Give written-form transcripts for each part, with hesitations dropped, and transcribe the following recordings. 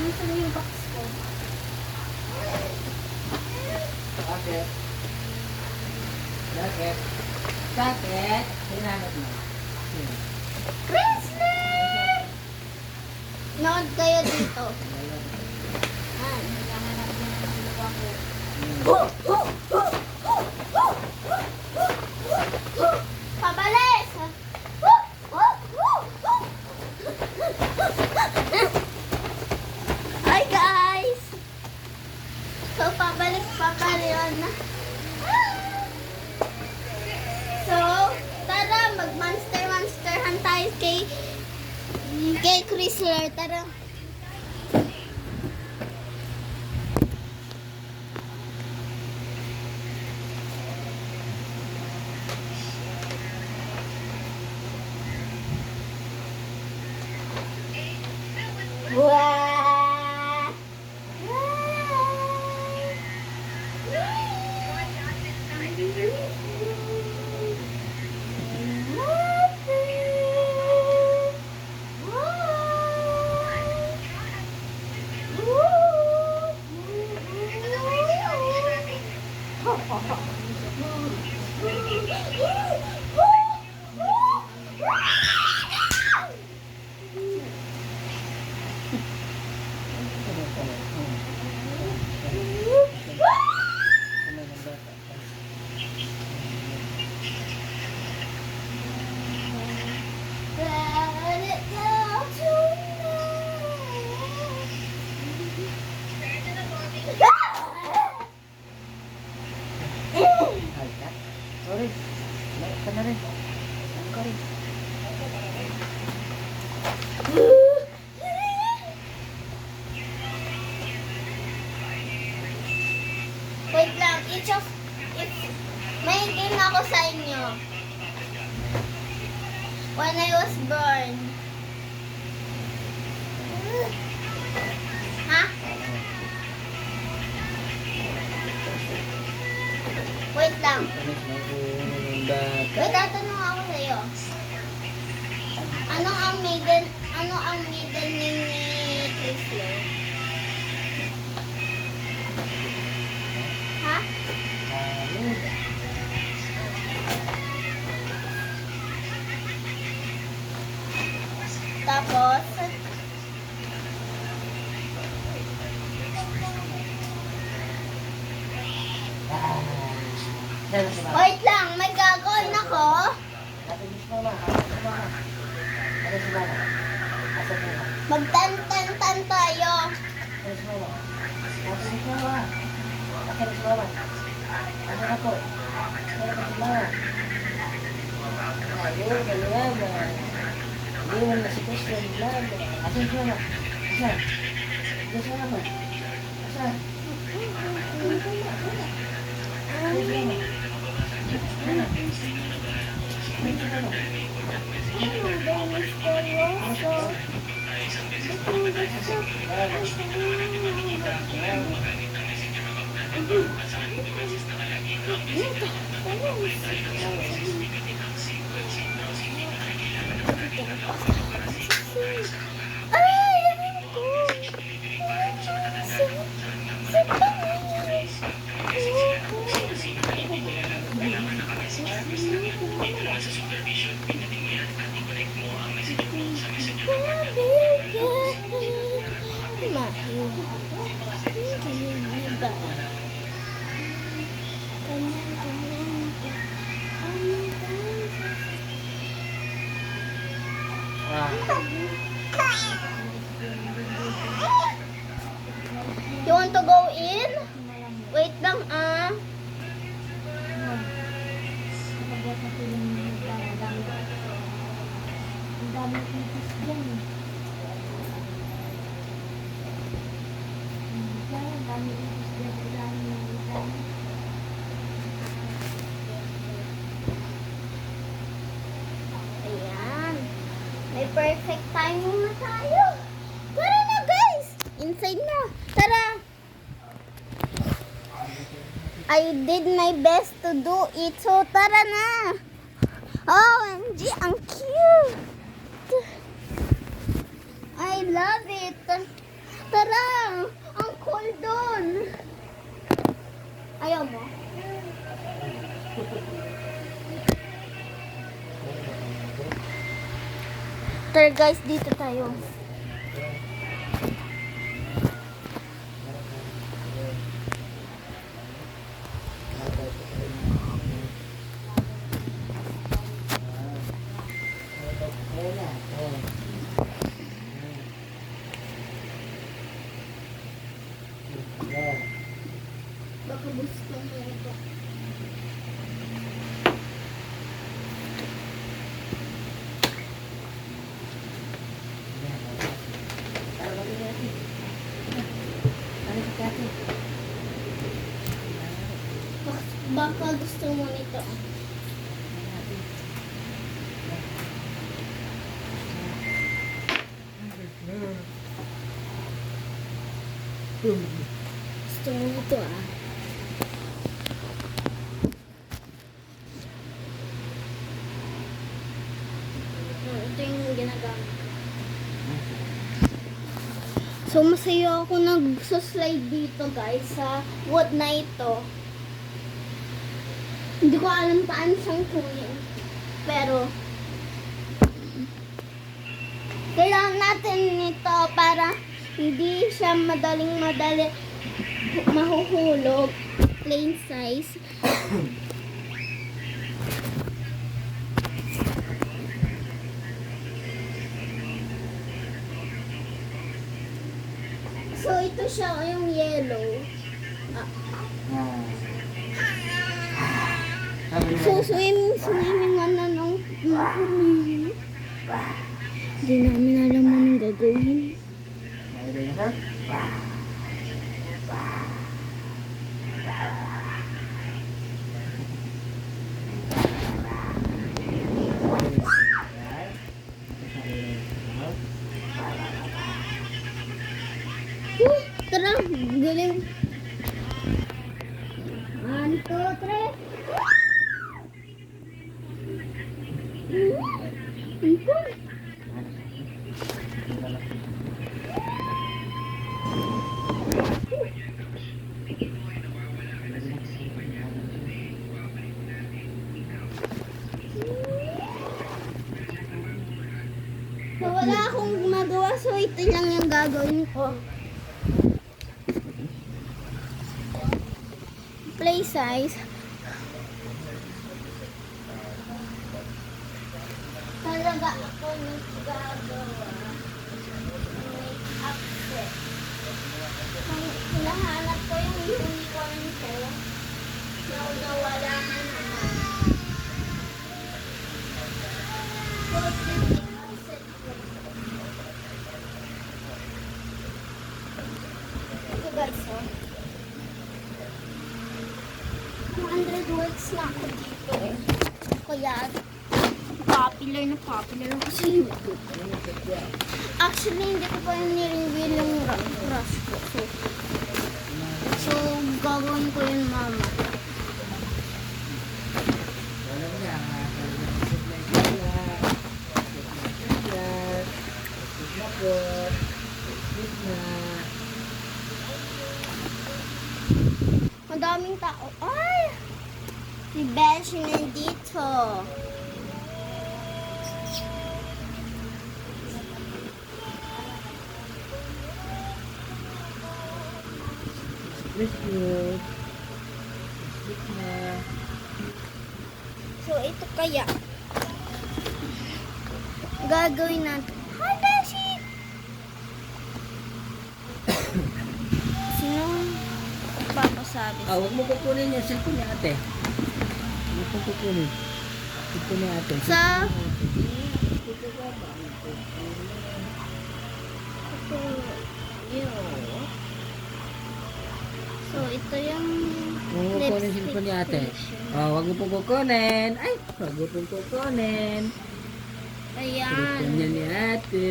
Nasaan yung box ko? Bakit? Bakit? Bakit? Hinanap mo. Bracelet! Nood kayo dito. Yan. Hinahanap niya ng dalawa ko. Pabalik! Hi guys! So pabalik na. So, tara mag-monster-monsterhan tayo kay Chrysler. Tara. Wow! Sorry. Balik ka na rin. Saan ka rin? Wait lang, may game ako sa inyo. When I was born. Ha? Wait lang. Wait, tatanong ako sa'yo. Ano ang maiden name ni Chrysler? Ha? Tapos, wait lang, may gagawin ako. Magtan-tan-tan tayo. You want to go in? Wait lang ah. Nakabuhat na tulong ng dami. Ang dami pipis dyan eh. Ang dami pipis dyan. Ang dami. Ayan. May perfect timing na tayo. Tara na guys. Inside na. Tara. I did my best to do it. So tara na. OMG, ang cute. I love it. Tara. Tara guys, dito tayo. Baka gusto mo ito. Baka gusto mo nito. Gusto mo nito ah. Ito yung ginagamit. So, masaya ako nag-slide dito guys sa wood na ito. Hindi ko alam paano siyang kunin. Pero, kailangan natin nito para hindi siya madaling mahuhulog. Plain size. So, ito siya, yung yellow. So, swimming na ng huli. Hindi namin alam anong gagawin. Tara, galing. 1, 2, 3. Ito. So, wala akong magawa, so ito lang yung gagawin ko. Play size. Talaga ako naggagawa. Make-up set. Hinahanap ko yung unicorn ko. Nawala na naman. So, make-up set ko. Ito guys, oh. 200 words na ako dito eh. Kaya, popular na popular ako sa YouTube. Actually, hindi ko pa yung ni-reveal yung brush ko. So, gagawin ko yun mama. Madaming tao. Ay! Si Beshi nandito. So, ito kaya. Gagawin natin. Hi, Beshi! Sino papasabi? Huwag mo kukunin yung cellphone ni ate. Huwag mo kukunin. Cellphone ni ate. Sa... So, ito yung Huwag mo kukunin yung cellphone ni ate. Huwag mo pong kukunin. Ay, huwag mo pong kukunin. Ayan. Cellphone niya ni ate.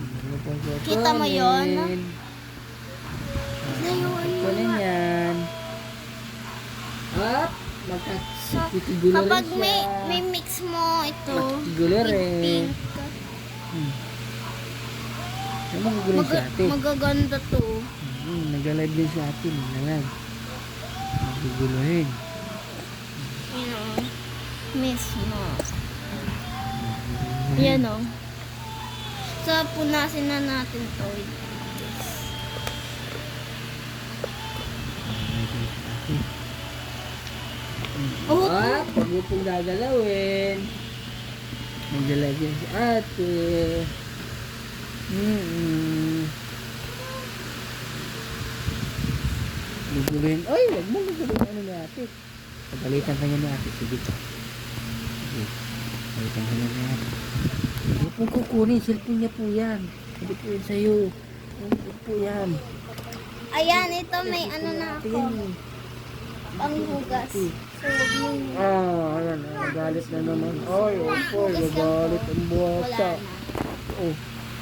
Huwag mo pong kukunin. Kita mo yun? Kukunin yan. At, So, magkakigulo rin kapag siya. may mix mo ito, Magkigulo rin. pink, Ano magigulo si ate? magaganda to. Nag-live din si ate. Nag-live. Magiguluhin. You know, mismo. Yan o. So, punasin na natin to with this. Oh, Ah, pag mo pong gagalawin. Maglalagyan si ate. Guguluhin. Ay, wag mo guguluhin ano ni ate. Pagalitan ka niya ni ate. Sige. Sige. Pagalitan ka niya ni ate. Hindi po kukunin. Cellphone niya po yan. Hindi po yun sa'yo. Hindi po yan. ayan, ito may ano na Ate ako. yan eh. Panghugas. So, wag yung Ah, ayan. Nagalit na naman. Ay, wag po. Nagalit ang wala bata. na. Oh.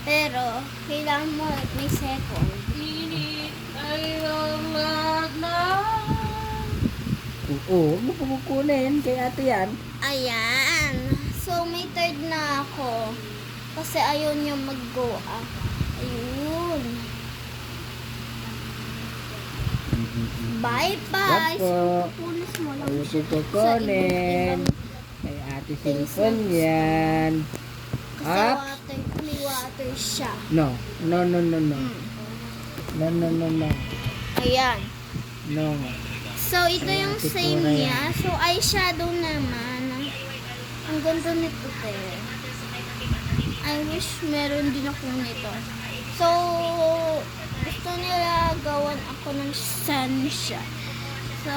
Pero, kailangan mo may second. Oo, huwag mo po kukunin. Kay ate yan. Ayan. So, may third na ako. Kasi ayaw niya mag-go up. Ayun. Bye-bye. Wag po. So, punas mo lang Ayaw po siya. kukunin. Kay ate cellphone yan. Kasi Up. water, may water siya. No. No, no, no, no. No, no, no, no. Ayan. No. So, ito yung Ate same Cora niya. So, eyeshadow naman. Ang ganda nito, te. I wish meron din ako nito. So, gusto nila gawan ako ng sunshine. So,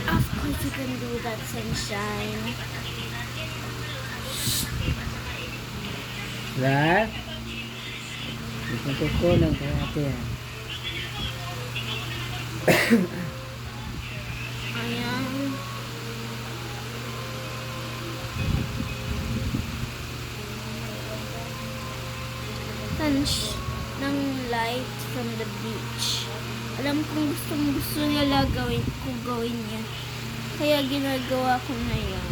of course you can do that, sunshine. Right? Hindi ko kukunin kay ate yan. Ayan. Sunsh ng light from the beach. Alam kong gusto nila gawin yan. Kaya ginagawa ko na yan.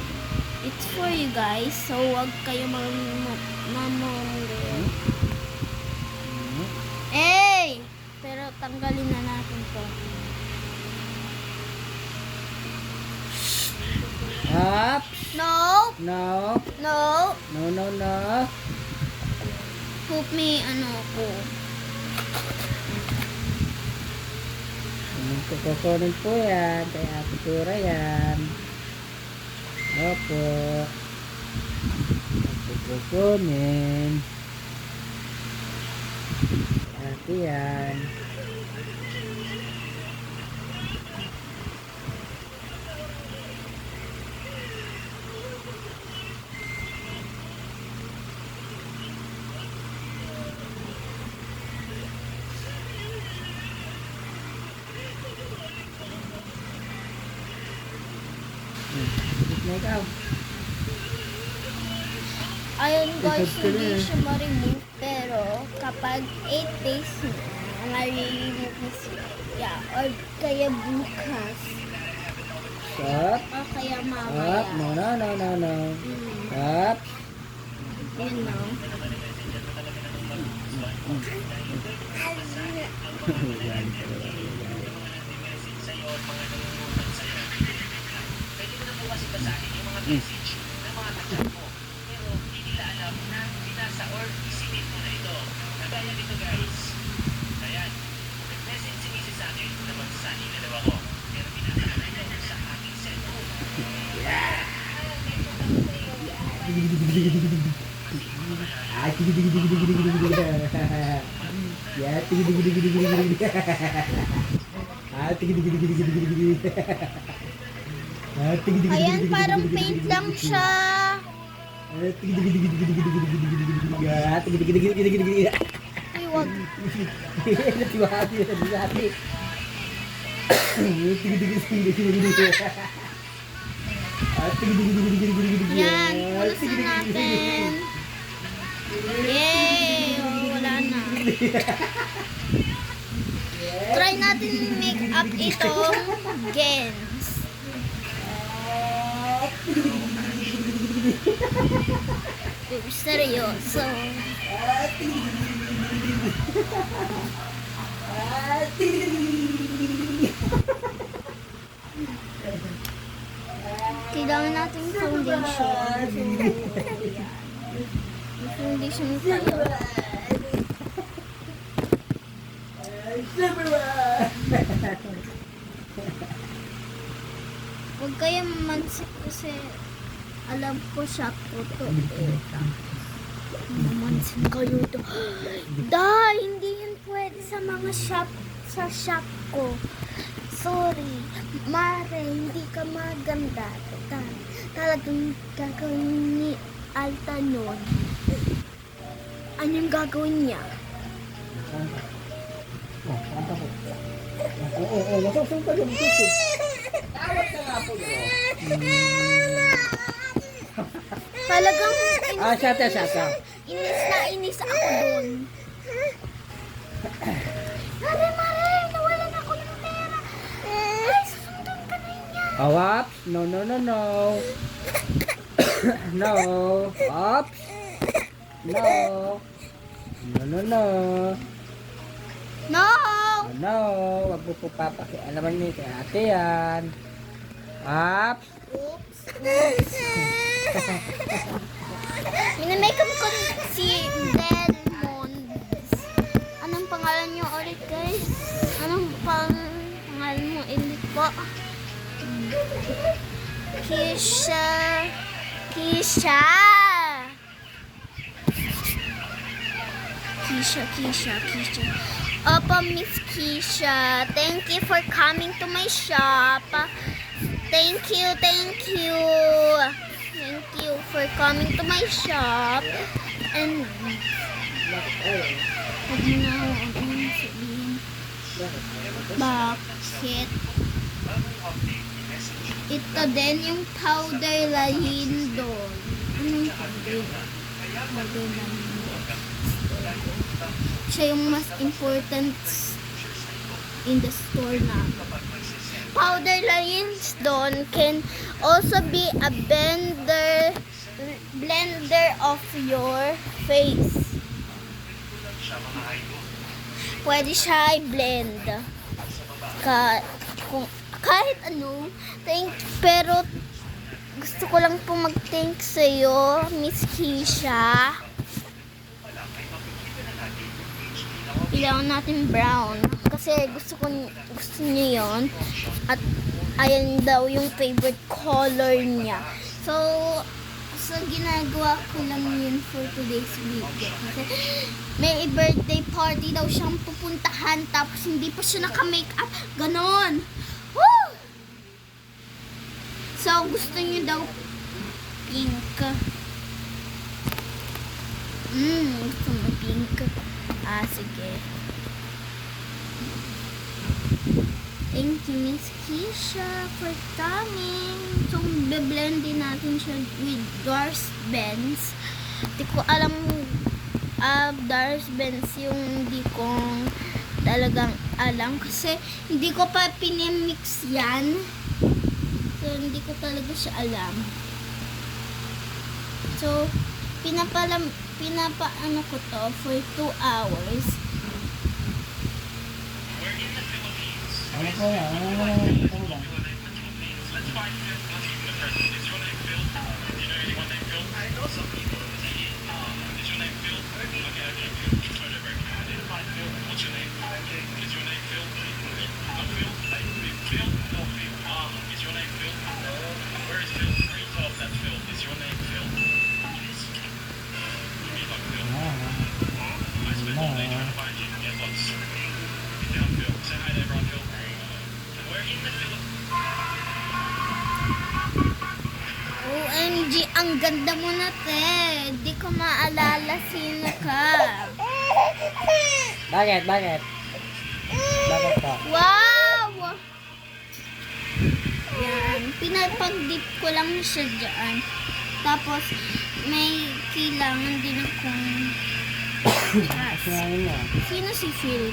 It's for you guys, so wag kayo mamamuli. Hey! Pero tanggalin na natin to. Up. No! No. No! No, no, no. Hope may ano ko. Hindi ko kukunin po yan. Kay ate Cora yan. Opo. Hindi ko kukunin. Ate yan. Sit na ikaw. Ayun guys, Isab ka na hindi eh. siya ma-remove. Pero kapag 8 days na, ma-remove na siya. Yeah, or kaya bukas. Up. O kaya Up. mamaya. No, no, no, no, no. Mm, Up. you know. Ah, tigi tigi tigi tigi tigi tigi tigi. Ya, tigi tigi tigi tigi tigi tigi. Ah, tigi tigi tigi tigi tigi tigi. Ah, tigi tigi tigi Ayan, tigi parang tigi tigi paint tigi lang tigi. siya. Ah, tigi tigi tigi tigi tigi tigi tigi tigi tigi tigi. Ah, tigi tigi tigi tigi tigi tigi. Ay, wag. Hati-hati, hati-hati. Tigi tigi tigi tigi tigi tigi. Ah, tigi tigi tigi tigi tigi tigi. Yan, punas na natin. Yay! Oh, wala na. Try natin make up itong gens. Seryoso. Kailangan natin foundation. So, Hindi siya tayo. Huwag kayo mamansik kasi alam ko shop ko to. Mamansin kayo to. Dahil hindi yun pwede sa mga shop, sa shop ko. Sorry. Mare, hindi ka maganda. Talagang gagawin ni Alta nun. Anong gagawin niya? Oh, saan ka po? Oo, masuksun ka dyan, masuksun. Tawag ka nga po doon. Talagang Sata. inis na inis ako doon. Mare, nawalan ako ng pera. Ay, susundan ka na niya. Ops, no. No, ops. No. No! No, wag mo po papakialaman niyo kay ate yan. Ops. Oops. Minimakeup ko si Delmond. Anong pangalan niyo ulit, guys? Anong pangalan mo ulit po? Kisha. Opo, Miss Kisha. Thank you for coming to my shop. Thank you. Thank you for coming to my shop. And huwag mo sabihin bakit. Ito din yung powder lahin doon. Anong powder? Powder lahin doon. Siya yung mas important in the store na. Powder lines doon can also be a blender of your face. Pwede siya i-blend. Kahit ano. Pero gusto ko lang po mag-thank sa'yo, Miss Kisha. Ilawan natin brown. Kasi gusto niya yon. At ayan daw yung favorite color niya. So ginagawa ko lang yun for today's video. Kasi may birthday party daw siyang pupuntahan. Tapos hindi pa siya naka-makeup. Ganon. Woo! So gusto niyo daw pink. Gusto mo pink. Sige. Thank you, Miss Kisha, for coming. So, be-blend din natin siya with Dars Benz. Hindi ko alam Dars Benz yung hindi ko talagang alam. Kasi, hindi ko pa pinimix yan. So, hindi ko talaga siya alam. So, pinapaano ko to for 2 hours. Ano po yan? OMG, ang ganda mo na, te. Di ko maalala sino ka. Bakit? Bakit po? Wow! Yan. Pinapag-dip ko lang siya dyan. Tapos, may kailangan din akong Sinabi niya. Sino si Phil?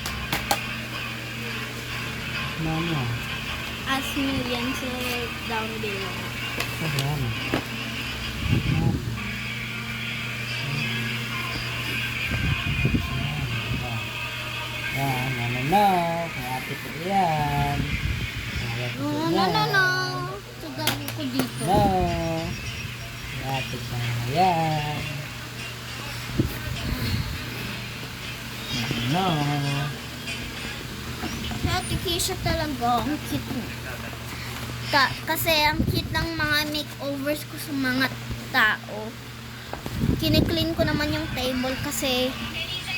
Mama. Ask me yan sa down below. Ayan. No. Kay ate po yan. No. Tagawi ko dito. No. Kay ate po yan. No. Si Ate Keisha talaga, ang cute mo. Kasi ang cute ng mga makeovers ko sa mga tao. Kiniklin ko naman yung table kasi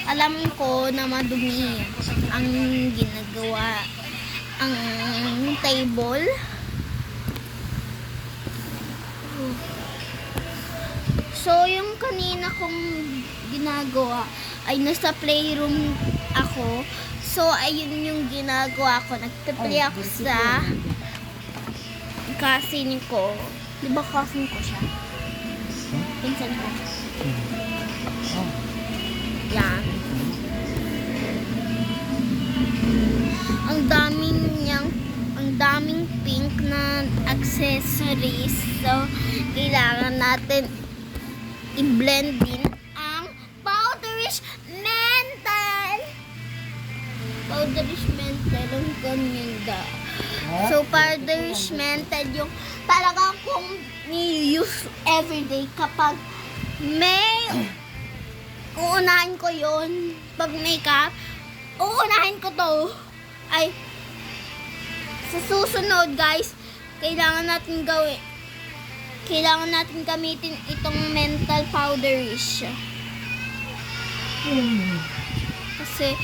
alam ko na madumi ang ginagawa ang table. So, yung kanina kong ginagawa ay nasa playroom ako. So, ayun yung ginagawa ko. Nagpe-play ako sa cousin ko. Di ba cousin ko siya? Pinsan ko. Oh. Yan. Ang daming pink na accessories. So, kailangan natin i-blend din ang powderish mental. Powderish mental, ang ganyan da. So, powderish mental yung talaga kong ni-use everyday kapag may uunahin ko yon pag makeup, uunahin ko to. Ay, sa susunod guys, kailangan natin gamitin itong mental powderish. Kasi,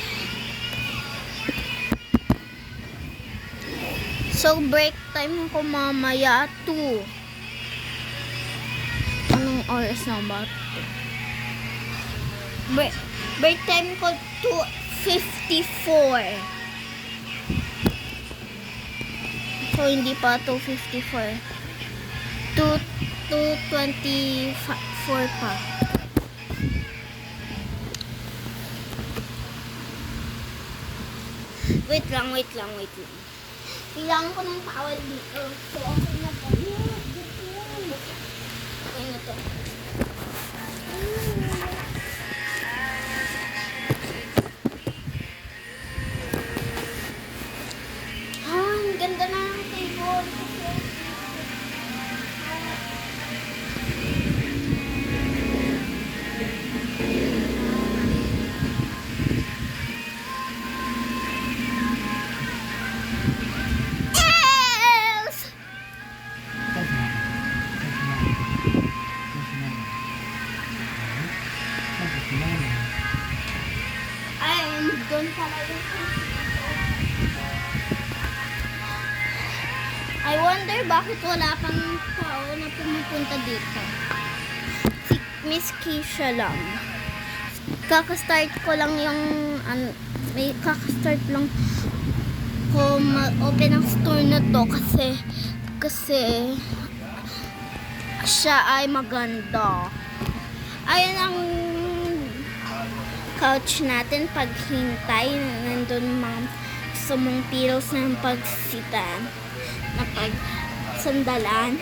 so break time ko mamaya 2. Anong oras na ba? Break time ko 2:54. So, hindi pa 2:54. 2:24 pa. Wait lang. Kailangan ko ng towel dito. So, okay na po. Okay na to. Ang ganda na ng table. Doon pala yung I wonder bakit wala pang tao na pumupunta dito. Si Miss Keisha lang. Kakastart ko lang yung may kakastart lang ko ma-open ang store na to kasi siya ay maganda. Ayun ang couch natin paghintay. Nandun mga sumong pills ng pagsita na pagsandalan.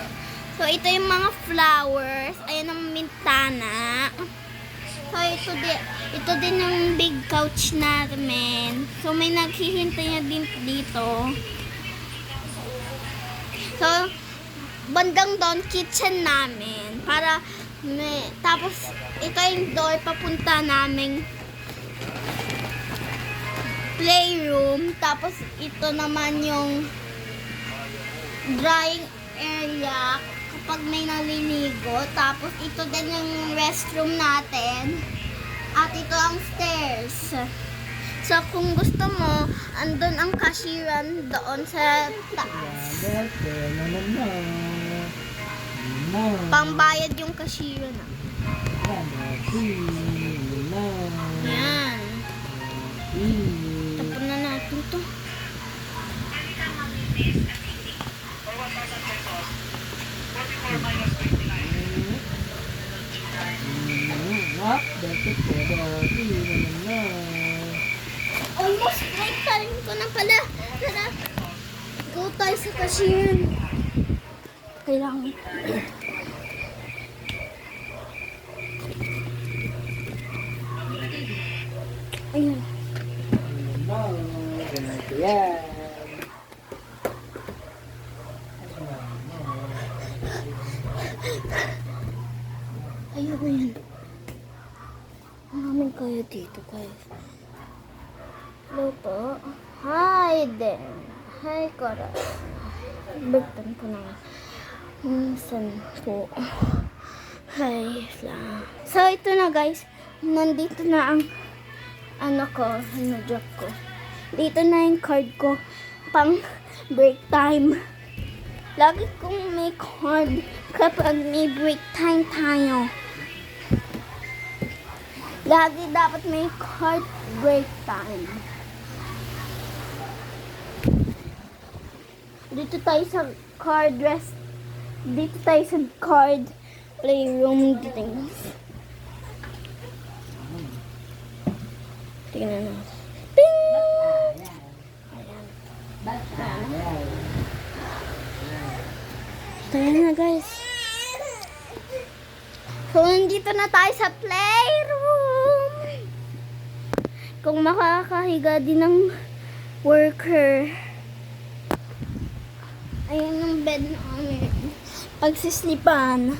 So, ito yung mga flowers. Ayan ang mintana. So, ito din yung big couch namin. So, may naghihintay na din dito. So, bandang doon, kitchen namin. Tapos, ito yung door papunta naming playroom. Tapos, ito naman yung drying area kapag may naliligo. Tapos, ito din yung restroom natin. At ito ang stairs. So, kung gusto mo, andun ang cashier doon sa taas. Pambayad yung cashier na. Yan. Tapon na natin to. Almost break time ko na pala. Tara. Go tayo sa cashier. Kailangan. Ayun. Ayun. Maraming kayo dito, guys. Hello po. Hi there. Hi, Cora. Bigtan ko na. Minsan po. Hi lang. So, ito na guys. Nandito na ang joke ko. Dito na yung card ko pang break time. Lagi kong may card kapag may break time tayo. Lagi dapat may card break time. Dito tayo sa card rest. Dito tayo sa card playroom things. Tingnan mo. Ping! Ayan na guys. So, nandito na tayo sa playroom. Kung makakahiga din ng worker. Ayan ang bed namin. Pagsislipan.